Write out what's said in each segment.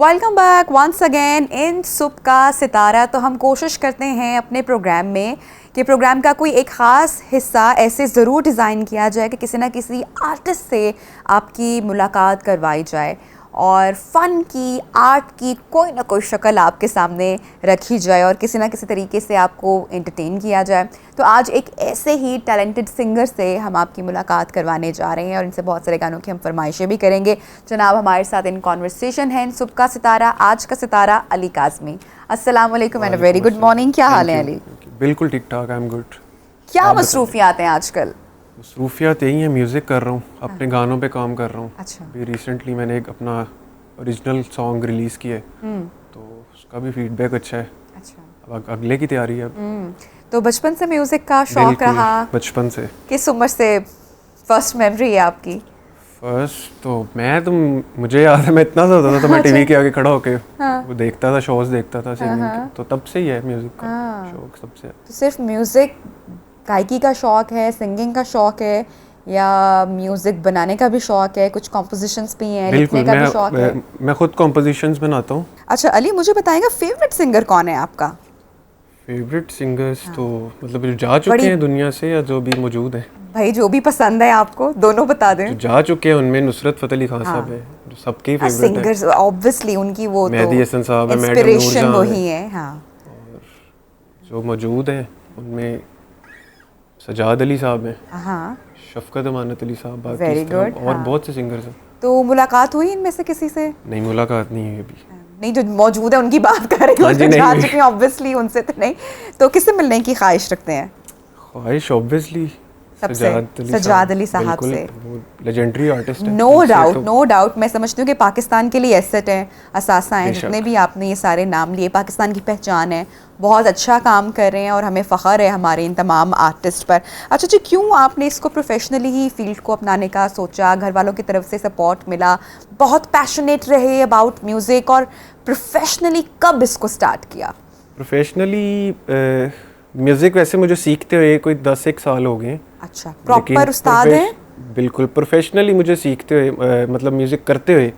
Welcome back once again in सुप का सितारा। तो हम कोशिश करते हैं अपने प्रोग्राम में कि प्रोग्राम का कोई एक ख़ास हिस्सा ऐसे ज़रूर डिज़ाइन किया जाए कि किसी ना किसी आर्टिस्ट से आपकी मुलाकात करवाई जाए और फ़न की, आर्ट की कोई ना कोई शक्ल आपके सामने रखी जाए और किसी ना किसी तरीके से आपको एंटरटेन किया जाए। तो आज एक ऐसे ही टैलेंटेड सिंगर से हम आपकी मुलाकात करवाने जा रहे हैं और इनसे बहुत सारे गानों की हम फरमाइशें भी करेंगे। जनाब हमारे साथ इन कॉन्वर्सेशन है इन सुबह का सितारा, आज का सितारा अली काज़मी। अस्सलाम वालेकुम एंड वेरी गुड मॉर्निंग। क्या हाल है अली? बिल्कुल ठीक ठाक, आई एम गुड। क्या मसरूफियात हैं आजकल? मसरूफियात यही है, म्यूज़िक कर रहा हूँ, अपने गानों पे काम कर रहा हूँ। अच्छा। अभी रिसेंटली मैंने एक अपना ओरिजिनल सॉन्ग रिलीज़ किया है, तो उसका भी फीडबैक अच्छा है। अच्छा। अब अगले की तैयारी है अब। तो बचपन से म्यूज़िक का शौक़ रहा? बचपन से। किस उम्र से फर्स्ट मेमोरी है आपकी? फर्स्ट तो मुझे याद है, मैं इतना सा होता था तो मैं टीवी के आगे खड़ा होके वो देखता था, शोज देखता था सिंगिंग के, तो तब से ही है म्यूज़िक का शौक सबसे। तो सिर्फ म्यूज़िक गायकी का शौक़ है, सिंगिंग का शौक़ है, या म्यूज़िक बनाने का भी शौक़ है? कुछ कॉम्पोजिशंस भी हैं, लिखने का भी शौक़ है? मैं खुद कॉम्पोजिशंस बनाता हूँ। अच्छा अली, मुझे बताएगा फेवरेट सिंगर कौन है आपका? फेवरेट सिंगर्स तो मतलब जो जा चुके हैं दुनिया से या जो भी मौजूद हैं? भाई जो भी पसंद है आपको, दोनों बता दें। जो जा चुके हैं उनमें नुसरत फ़तेह अली खान साहब है, जो सबके फेवरेट है। सिंगर्स ऑब्वियसली उनकी वो तो मेहदी हसन साहब है, मैडम इंस्पिरेशन नूरजहां वही है। हाँ। और जो मौजूद हैं उनमें सजाद अली साहब हैं, हाँ, शफकत अमानत अली साहब, बाकी वेरी इस तरह गुड। और बहुत से सिंगर्स हैं। तो मुलाकात हुई इनमें से किसी से? नहीं, मुलाकात नहीं हुई अभी। नहीं, जो मौजूद है उनकी बात कर रही हूँ, जो जा चुके हैं ऑब्वियसली उनसे तो नहीं। तो किससे मिलने की ख्वाहिश रखते हैं? ख्वाहिश ऑब्वियसली सजाद अली साहब से। वो लेजेंडरी आर्टिस्ट है। नो डाउट मैं समझती हूँ कि पाकिस्तान के लिए एसेट है, असासा हैं, जितने भी आपने ये सारे नाम लिए, पाकिस्तान की पहचान है, बहुत अच्छा काम कर रहे हैं और हमें फ़ख्र है हमारे इन तमाम आर्टिस्ट पर। अच्छा जी, क्यों आपने इसको प्रोफेशनली ही फील्ड को अपनाने का सोचा? घर वालों की तरफ से सपोर्ट मिला, बहुत पैशनेट रहे अबाउट म्यूज़िक, और प्रोफेशनली कब इसको स्टार्ट किया? प्रोफेशनली म्यूज़िक वैसे मुझे सीखते हुए कोई 10-1 साल हो गए। अच्छा, प्रॉपर उस्ताद हैं? बिल्कुल, प्रोफेशनली मुझे सीखते हुए मतलब म्यूज़िक करते हुए।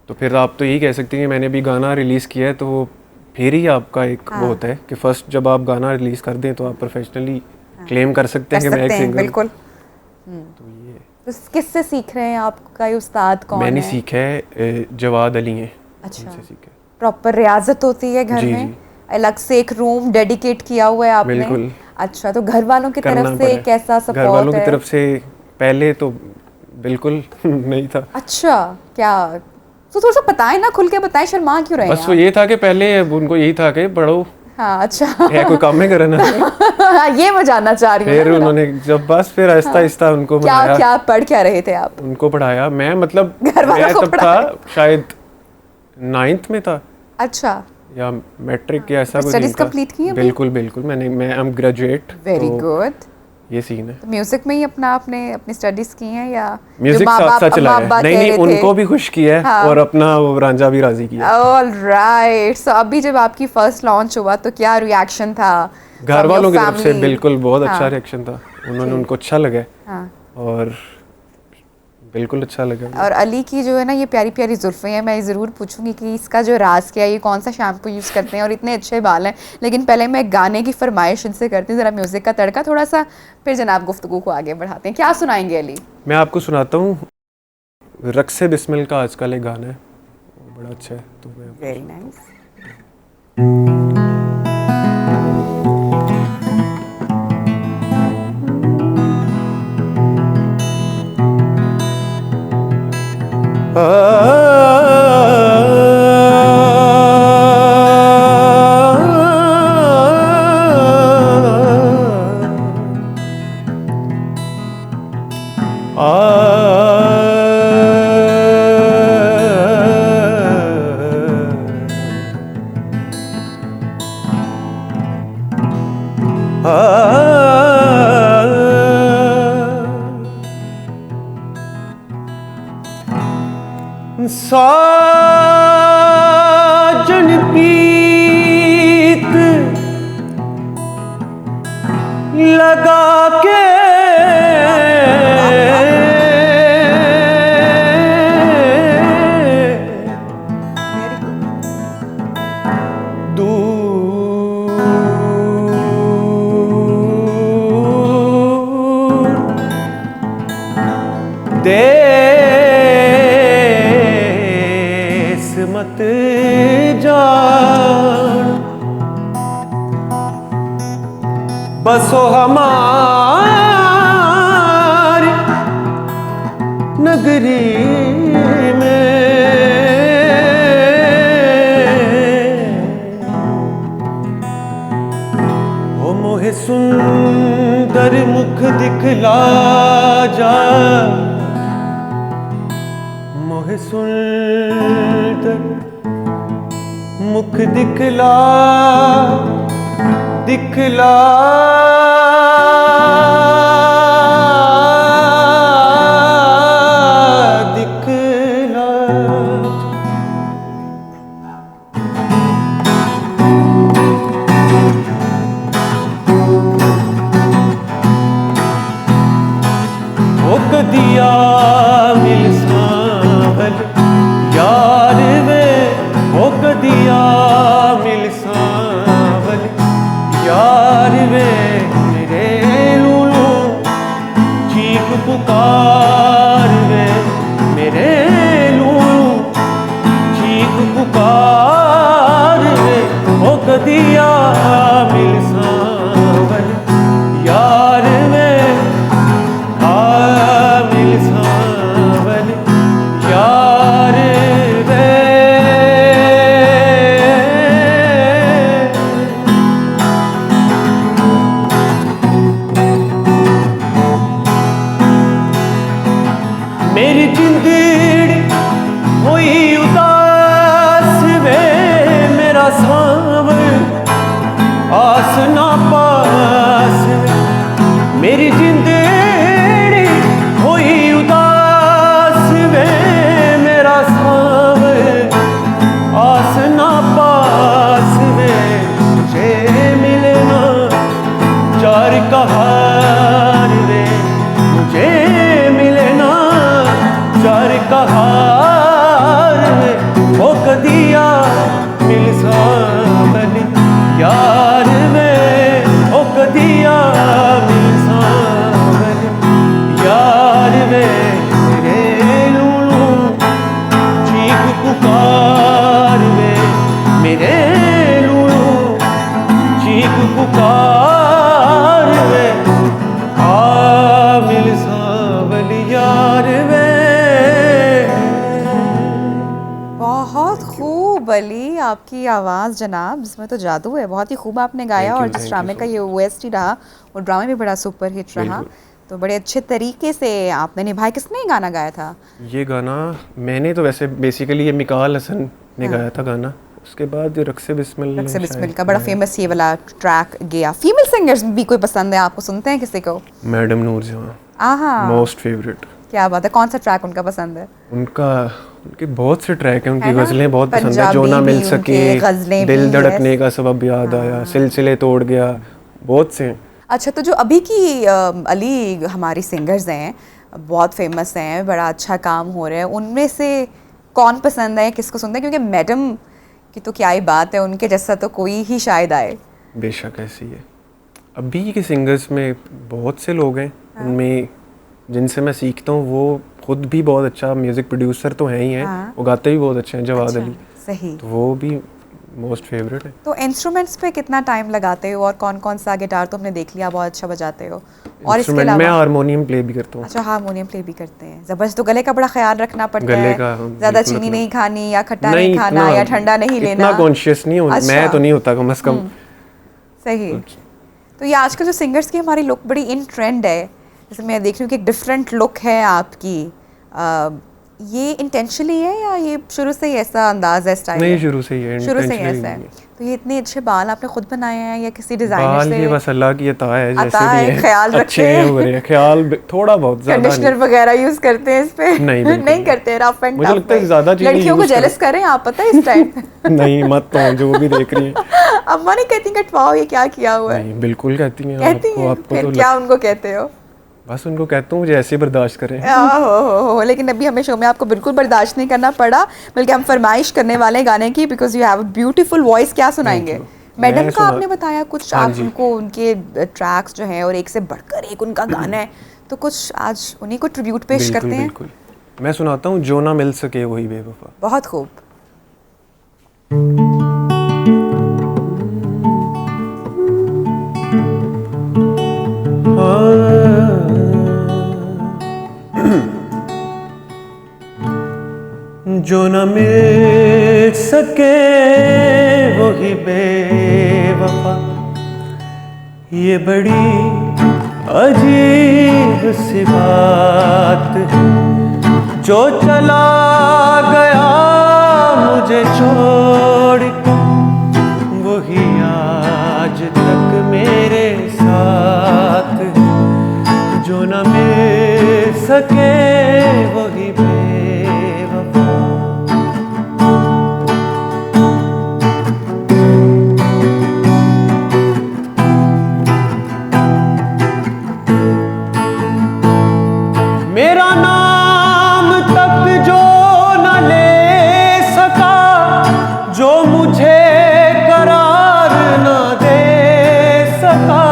तो फिर आप तो यही कह सकते हैं कि मैंने अभी गाना रिलीज़ किया है, तो फिर ही आपका एक वो होता है कि फर्स्ट जब आप गाना रिलीज़ कर दें तो आप प्रोफेशनली क्लेम कर सकते हैं कि मैं एक सिंगर। बिल्कुल। तो ये तो किससे सीख रहे हैं? आपका ये उस्ताद कौन है? मैंने सीखा है, जवाद अली हैं। अच्छा, उनसे सीखा है। प्रॉपर रियाजत होती है घर में? अलग से एक रूम डेडिकेट किया हुआ है आपने? बिल्कुल। अच्छा, तो घर वालों की तरफ से कैसा सपोर्ट है? घर वालों की तरफ से पहले तो बिल्कुल नहीं था। अच्छा, क्या? तो थोड़ा सा बताएं ना, खुल के बताएं, शर्मा क्यों रहे हैं? बस वो ये था कि पहले उनको यही था कि पढ़ो। हाँ, अच्छा। है कोई काम में करना। ये मैं जानना चाह रही हूँ। फिर उन्होंने जब बस फिर आहिस्ता आहिस्ता उनको बनाया। क्या पढ़ क्या रहे थे आप? उनको पढ़ाया मैं, मतलब घर वालों मैं को तब था शायद 9th में था। अच्छा। या मैट्रिक या ऐसा कुछ। स्टडीज कंप्लीट की हैं? बिल्कुल मैं एम ग्रेजुएट। Very good. ये सीन है। तो म्यूजिक में ही आपने अपनी स्टडीज की हैं या म्यूजिक साथ साथ चलाया? नहीं, उनको भी खुश किया है और अपना वो रांझा भी राजी किया। ऑलराइट। सो अभी जब आपकी फर्स्ट लॉन्च हुआ तो क्या रिएक्शन था घर वालों की तरफ से? बिल्कुल बहुत अच्छा रिएक्शन था, उनको अच्छा लगा। और बिल्कुल अच्छा लगा। और अली की जो है ना ये प्यारी प्यारी जुल्फ़ें हैं, मैं ज़रूर पूछूंगी कि इसका जो राज क्या है, ये कौन सा शैम्पू यूज़ करते हैं और इतने अच्छे बाल हैं। लेकिन पहले मैं गाने की फरमाइश इनसे करती हूँ, ज़रा म्यूज़िक का तड़का थोड़ा सा, फिर जनाब गुफ्तगू को आगे बढ़ाते हैं। क्या सुनाएंगे अली? मैं आपको सुनाता हूँ, रक्से बिस्मिल का आजकल एक गाना है, बड़ा अच्छा है। तो वेरी नाइस। साजन प्रीत लगा के देश मत जान बसो हमारी नगरी में ओ मोहे सुंदर मुख दिखला जा मोहे सुंदर मुख दिखला दिखला दिखला ओ कदिया मिल सावल यार वे ओ कदिया मिल सावल यार वे मेरे लूलू चीख पुकार वे मेरे लूलू चीख पुकार वे ओ कदिया मिल सावल यार वे मिल सावल यार वे मेरी जिंदड़ी हुई उदास वे मेरा सावन आस ना पास वे मेरी जिंदड़ी हुई उदास वे मेरा सावन आस ना पास वे मुझे मिलना चार कहार वे मुझे मिलना चार कहार वे ओ कदिया मिल सावन यार वे ओ कदिया मिल सावन यार वे मेरे लूलू चीख पुकार वे मेरे लूलू चीख पुकार वे मिल सावल यार वे बहुत खूब अली, आपकी आवाज़ जनाब, इसमें तो जादू है। बहुत ही खूब आपने गाया Thank you, और जिस thank ड्रामे you का so ये OST रहा वो ड्रामे भी बड़ा सुपर हिट रहा, तो बड़े अच्छे तरीके से आपने निभाया। किसने ये गाना गाया था? ये गाना मैंने तो वैसे बेसिकली ये मिकाल हसन ने गाया था गाना, उसके बाद ये रक्से बिस्मिल रक्से बिस्मिल का बड़ा फेमस ये वाला ट्रैक गया। फीमेल सिंगर्स भी कोई पसंद है आपको, सुनते हैं किसी को? मैडम नूर जहां आहा, मोस्ट फेवरेट। क्या बात है, कौन सा ट्रैक उनका पसंद है? उनके बहुत से ट्रैक हैं, उनकी है ना? गज़लें बहुत पसंद है। पंजाबी जो ना मिल भी सके, उनके, गज़लें दिल भी, धड़कने yes। का सबब याद आया, सिलसिले तोड़ गया, बहुत से हैं। अच्छा, तो जो अभी की अली हमारी सिंगर्स हैं, बहुत फेमस हैं, बड़ा अच्छा काम हो रहा है, उनमें से कौन पसंद है, किसको सुनते हैं? क्योंकि मैडम की तो क्या ही बात है, उनके जैसा तो कोई ही शायद आए। बेशक ऐसी है। अभी के सिंगर्स में बहुत से लोग हैं, उनमें जिनसे मैं सीखता हूँ, वो खुद भी बहुत अच्छा म्यूज़िक प्रोड्यूसर तो हैं ही हैं, वो गाते भी बहुत अच्छे हैं, जवाद अली। सही। तो वो भी मोस्ट फेवरेट है। तो इंस्ट्रूमेंट्स पे कितना टाइम लगाते हो और कौन कौन सा? गिटार तो हमने देख लिया, बहुत अच्छा बजाते हो, और इसके अलावा? मैं हारमोनियम प्ले भी करता हूँ। अच्छा, हारमोनियम प्ले भी करते हैं, जबरदस्त। तो गले का बड़ा ख्याल रखना पड़ता गले है, का ज़्यादा चीनी नहीं खानी या खट्टा नहीं खाना या ठंडा नहीं लेना? इतना कॉन्शियस नहीं हूँ मैं, तो नहीं होता कम से कम। सही। तो ये आजकल जो सिंगर्स की हमारी लुक बड़ी इन ट्रेंड है, जैसे मैं देख रही हूँ कि एक डिफरेंट लुक है आपकी, ये इंटेंशनली है या ये शुरू से ही ऐसा अंदाज है, स्टाइल? नहीं, शुरू से ही है, शुरू से ही ऐसा है। तो ये इतने अच्छे बाल आपने खुद बनाए हैं या किसी डिजाइनर बाल से? ये बस अल्लाह की अता है, जैसे भी है, ख्याल अच्छे रखते हो रहे हैं, ख्याल थोड़ा बहुत, ज्यादा कंडीशनर नहीं। वगैरह यूज करते हैं इस पे? नहीं, नहीं करते, रफ एंड मुझे लगता है ज्यादा चीजें लड़कियों को use जेलस करें आप, पता है इस टाइम? नहीं मत तो, जो भी देख रही है। अम्मा नहीं कहती कटवाओ, ये क्या किया हुआ है? नहीं, बिल्कुल कहती हैं। कहती हैं? फिर तो क्या उनको कहते हो? बस उनको कहता हूँ मुझे ऐसे बर्दाश्त करें। हो, लेकिन अभी हमें शो में आपको बिल्कुल बर्दाश्त नहीं करना पड़ा, बल्कि हम फरमाइश करने वाले हैं गाने की, because you have a beautiful voice. क्या सुनाएंगे? मैडम मैं का सुना- आपने बताया कुछ, हाँ आप जी। उनको उनके ट्रैक्स जो हैं और एक से बढ़कर एक उनका गाना है, तो कुछ आज उन्हीं को ट्रिब्यूट पेश बिल्कुल करते हैं। बिल्कुल, मैं सुनाता हूँ जो ना मिल सके वही बेवफा। बहुत खूब। जो न मिल सके वही बेवफा, ये बड़ी अजीब सी बात है। जो चला गया मुझे छोड़ के, वही आज तक मेरे साथ है। जो न मिल सके वही बेवफा। मेरा नाम तक जो न ले सका, जो मुझे करार न दे सका,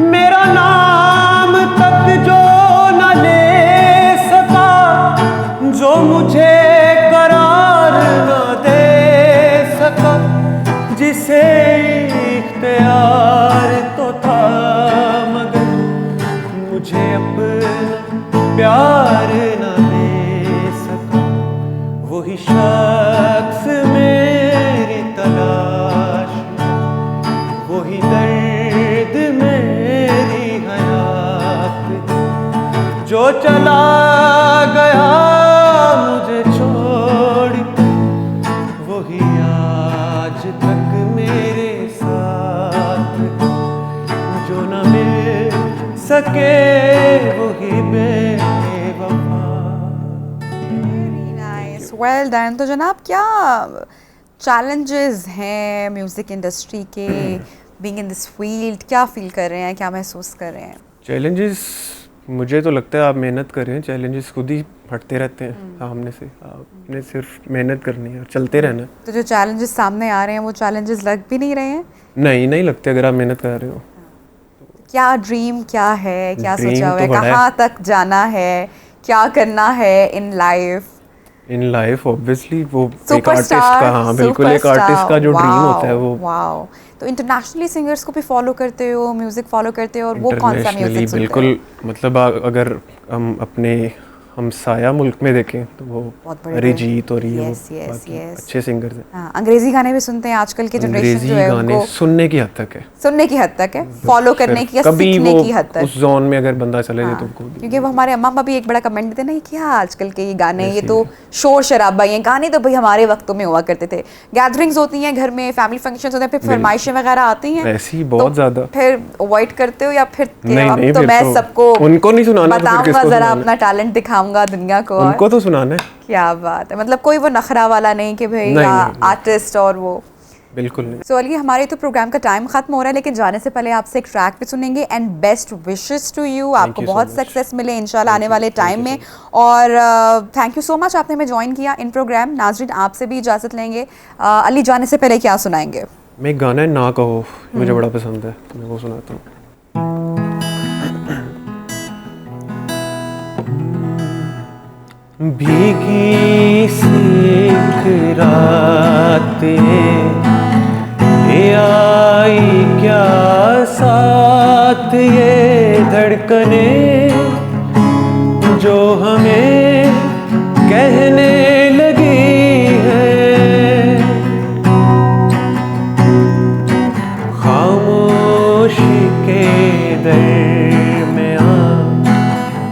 मेरा नाम तक जो न ले सका, जो मुझे करार न दे सका, जिसे इख्तियार तो था मगर मुझे अपना प्यार न दे सका, वही शख्स मेरी तलाश में, वही दर्द मेरी हयात, जो चला गया मुझे छोड़ के, वही आज तक मेरे साथ, जो न मिल सके वही बेवफा। Very nice, well done. तो जनाब, क्या चैलेंजेस हैं म्यूजिक इंडस्ट्री के, बीइंग इन दिस फील्ड? क्या फील कर रहे हैं, क्या महसूस कर रहे हैं? चैलेंजेस, मुझे तो लगता है आप मेहनत कर रहे हैं, चैलेंजेस खुद ही हटते रहते हैं सामने से, आपने सिर्फ मेहनत करनी है और चलते रहना है। तो जो चैलेंजेस सामने आ रहे हैं वो चैलेंजेस लग भी नहीं रहे हैं? नहीं लगते अगर आप मेहनत कर रहे हो। क्या ड्रीम क्या है, क्या ड्रीम सोचा हुआ तो है, बड़ा है। कहाँ तक जाना है, क्या करना है in life? In life obviously वो एक आर्टिस्ट सुपरस्टार, का, हाँ बिल्कुल, एक आर्टिस्ट का जो ड्रीम होता है वो वाओ। तो इंटरनेशनली सिंगर्स को भी फॉलो करते हो, म्यूजिक फॉलो करते हो, और वो कौन सा इंटरनेशनली म्यूजिक सुनते बिल्कुल, हो? मतलब अगर हम अपने हमसाया मुल्क में देखें तो वो बहुत बड़े अरिजीत और ये वो Yes, yes, बाकी yes. अच्छे सिंगर्स हैं। हाँ, अंग्रेजी गाने भी सुनते हैं आजकल के जनरेशन अंग्रेजी जो है गाने उनको सुनने की हद तक है, सुनने की हद तक है, फॉलो करने की या कभी सीखने वो की हद तक। उस जोन में अगर बंदा चले जाए हाँ, तो उनको क्योंकि वो हमारे अम्मा अब्बा भी एक बड़ा कमेंट देते नहीं, क्या आजकल के ये गाने, ये ऐसे तो ही शोर शराबा, ये गाने तो भाई हमारे वक्तों में हुआ करते थे। गैदरिंग्स होती हैं घर में, फैमिली फंक्शंस होते हैं, फिर फरमाइशें वगैरह आती हैं, ऐसी ही बहुत तो ज़्यादा। फिर अवॉइड करते हो या फिर कि नहीं, अब नहीं, तो फिर मैं तो सबको उनको नहीं सुनाना, तो फिर बताऊंगा, किसको जरा सुनाना? अपना टैलेंट दिखाऊंगा दुनिया को। और उनको तो सुनाना है। क्या बात है, मतलब कोई वो नखरा वाला नहीं कि भाई नहीं। आर्टिस्ट और वो। बिल्कुल नहीं। सो अली, हमारे तो प्रोग्राम का टाइम खत्म हो रहा है, लेकिन जाने से पहले आपसे एक ट्रैक भी सुनेंगे, and best wishes to you, आपको you so बहुत much. सक्सेस मिले इंशाल्लाह आने वाले टाइम you में। so और थैंक यू सो मच, आपने हमें ज्वाइन किया इन प्रोग्राम। नाजरीन, आपसे भी इजाज़त लेंगे। अली, जाने से पहले क्या सुनाएंगे? मैं एक गाना है ना कहो, मुझे बड़ा पसंद है, तो मैं वो सुनाता हूँ। भीगी सी एक रात ये आई क्या साथ, ये धड़कने जो हमें कहने लगी है, खामोशी के दरमियां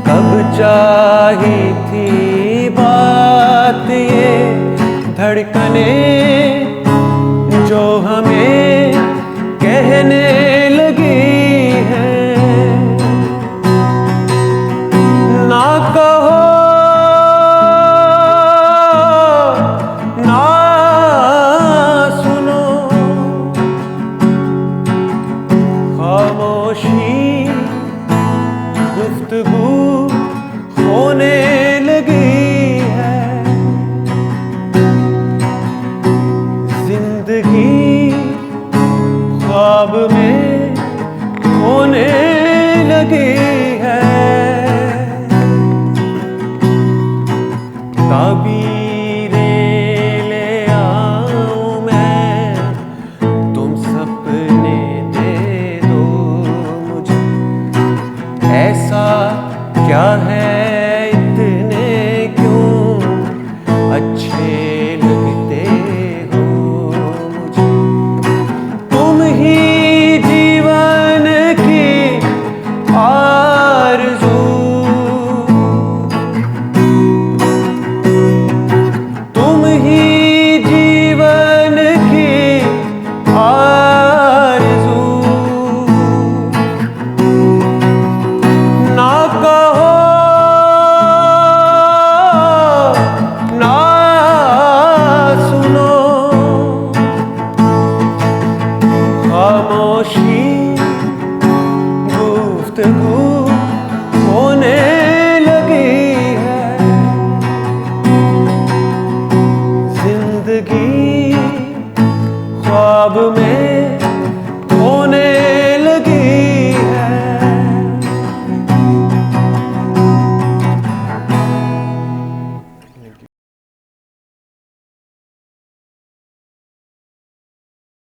कब चाही थी बात, ये धड़कने जो हमें कहने लगी है, ना कहो ना सुनो, खामोशी गुफ्तगू ख्वाब में